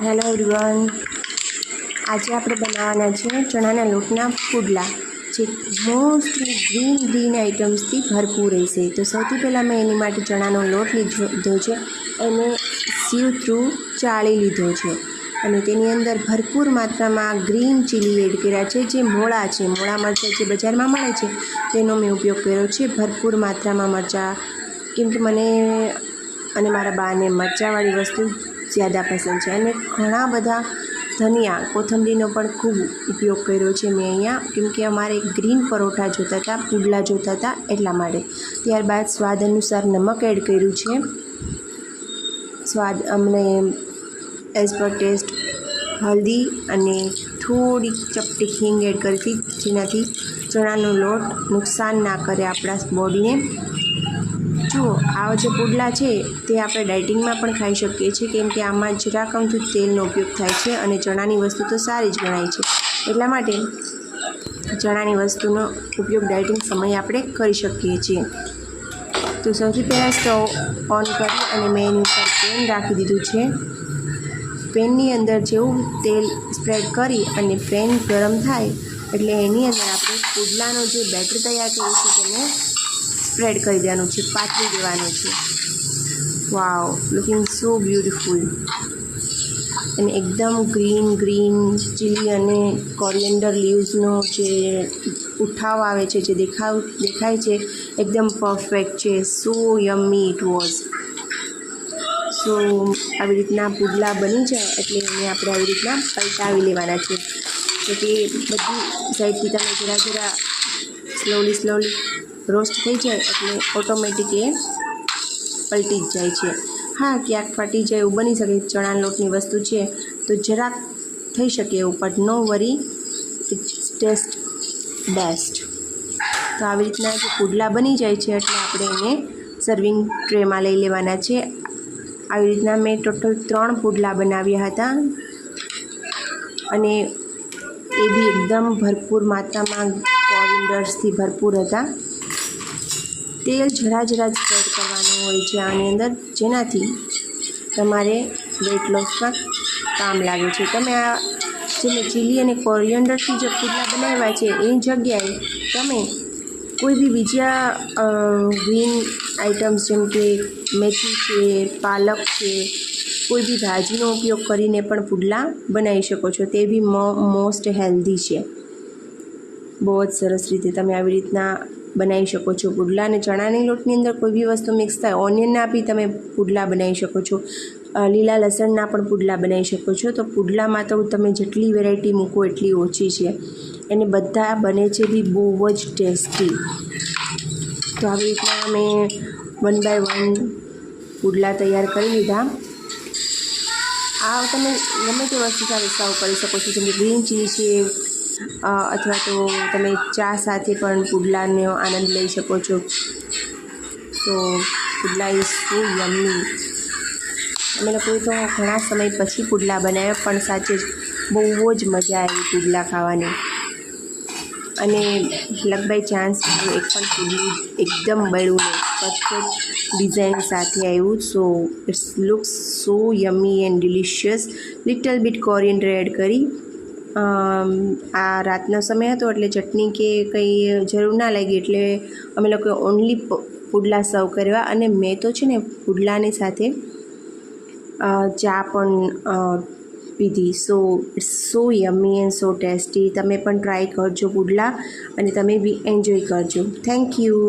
Hello everyone, આજે આપણે બનાવવાના છે ચણાના લોટના પુડલા, જે મોસ્ટલી ગ્રીન આઇટમ્સથી ભરપૂર રહેશે. તો સૌથી પહેલાં મેં એની માટે ચણાનો લોટ લીધો છે, એને સીવ થ્રુ ચાળી લીધો છે અને તેની અંદર ભરપૂર માત્રામાં ગ્રીન ચીલી એડ કર્યા છે. જે મોળા છે, મોળા મરચાં જે બજારમાં મળે છે તેનો મેં ઉપયોગ કર્યો છે. ભરપૂર માત્રામાં મરચાં, કેમ કે મને અને મારા બાને મરચાંવાળી વસ્તુ ज़्यादा पसंद है. અને ઘણા બધા ધનિયા, કોથમરીનો પણ ખૂબ ઉપયોગ કર્યો છે મેં અહીંયા, કેમ કે અમારે ગ્રીન પરોઠા જોતા હતા, પુડલા જોતા હતા એટલા માટે. ત્યારબાદ સ્વાદ અનુસાર નમક એડ કર્યું છે. સ્વાદ અમને એઝ પર ટેસ્ટ હલ્દી અને થોડીક ચપટી હિંગ એડ કરી હતી, જેનાથી ચણાનો લોટ નુકસાન ના કરે આપણા બોડીને. જુઓ, આ જે પુડલા છે તે આપણે ડાયટિંગમાં પણ ખાઈ શકીએ છીએ, કેમ કે આમાં જરાક અમથું તેલનો ઉપયોગ થાય છે અને ચણાની વસ્તુ તો સારી જ ગણાય છે. એટલા માટે ચણાની વસ્તુનો ઉપયોગ ડાયટિંગ સમયે આપણે કરી શકીએ છીએ. તો સૌથી પહેલાં સ્ટવ ઓન કરી અને મેં એની ઉપર પેન રાખી દીધું છે. પેનની અંદર જેવું તેલ સ્પ્રેડ કરી અને પેન ગરમ થાય એટલે એની અંદર આપણે પુડલાનો જે બેટર તૈયાર કર્યું છે તેને સ્પ્રેડ કરી દેવાનું છે, પાથરી દેવાનું છે. વાવ, લુકિંગ સો બ્યુટીફુલ. અને એકદમ ગ્રીન ચીલી અને કોરિએન્ડર લીવ્સનો જે ઉઠાવ આવે છે, જે દેખાય છે, એકદમ પરફેક્ટ છે. સો યમ્મી ઇટ વોઝ. સો આવી રીતના પુડલા બની જાય એટલે એને આપણે આવી રીતના પલટાવી લેવાના છે. તો કે બધી સાઈડથી તમે જરા સ્લોલી રોસ્ટ થઈ જાય એટલે ઓટોમેટિક એ પલટી જ જાય છે. હા, ક્યાંક ફાટી જાય એવું બની શકે, ચણાના લોટની વસ્તુ છે તો જરાક થઈ શકે એવું, but no worry, it's taste best. તો આવી રીતના જે પુડલા બની જાય છે એટલે આપણે એને સર્વિંગ ટ્રેમાં લઈ લેવાના છે. આવી રીતના મેં ટોટલ 3 પુડલા બનાવ્યા હતા અને એ બી એકદમ ભરપૂર માત્રામાં કોરિએન્ડર્સથી ભરપૂર હતા. તેલ જરા જ સ્પ્રેડ કરવાનું હોય છે આની અંદર, જેનાથી તમારે વેઇટ લોસમાં કામ લાગે છે. તમે આ જે મેં ચીલી અને કોરિએન્ડરથી જે પુડલા બનાવ્યા છે એની જગ્યાએ તમે કોઈ બી બીજા ગ્રીન આઇટમ્સ જેમ કે મેથી છે, પાલક છે, કોઈ બી ભાજીનો ઉપયોગ કરીને પણ પુડલા બનાવી શકો છો. તે બી મોસ્ટ હેલ્ધી છે. બહુ જ સરસ રીતે તમે આવી રીતના બનાવી શકો છો પુડલા. અને ચણાની લોટની અંદર કોઈ બી વસ્તુ મિક્સ થાય, ઓનિયનના બી તમે પુડલા બનાવી શકો છો, લીલા લસણના પણ પુડલા બનાવી શકો છો. તો પુડલામાં તો તમે જેટલી વેરાયટી મૂકો એટલી ઓછી છે, એને બધા બને છે બી બહુ જ ટેસ્ટી. તો આવી રીતના મેં 1 બાય 1 પુડલા તૈયાર કરી લીધા. આ તમે ગમે તે વસ્તુ સાથે સર્વ કરી શકો છો, જેમ કે ગ્રીન ચીલી છે, અથવા તો તમે ચા સાથે પણ પુડલાનો આનંદ લઈ શકો છો. તો પુડલા ઇઝ સો યમ્મી. અમે લોકોએ તો ઘણા સમય પછી પુડલા બનાવ્યા, પણ સાચે જ બહુ જ મજા આવી પુડલા ખાવાની. અને લક બાય ચાન્સ એક પણ પુડલું એકદમ બળ્યું ને પરફેક્ટ ડિઝાઇન સાથે આવ્યું. So it's looks so yummy and delicious. Little bit coriander add કરી. આ રાતનો સમય હતો એટલે ચટણી કે કંઈ જરૂર ના લાગી, એટલે અમે લોકોએ ઓનલી પુડલા સર્વ કર્યા. અને મેં તો છે ને પુડલાની સાથે ચા પણ પીધી. So it's so yummy and so tasty. તમે પણ ટ્રાય કરજો પુડલા અને તમે બી એન્જોય કરજો. Thank you.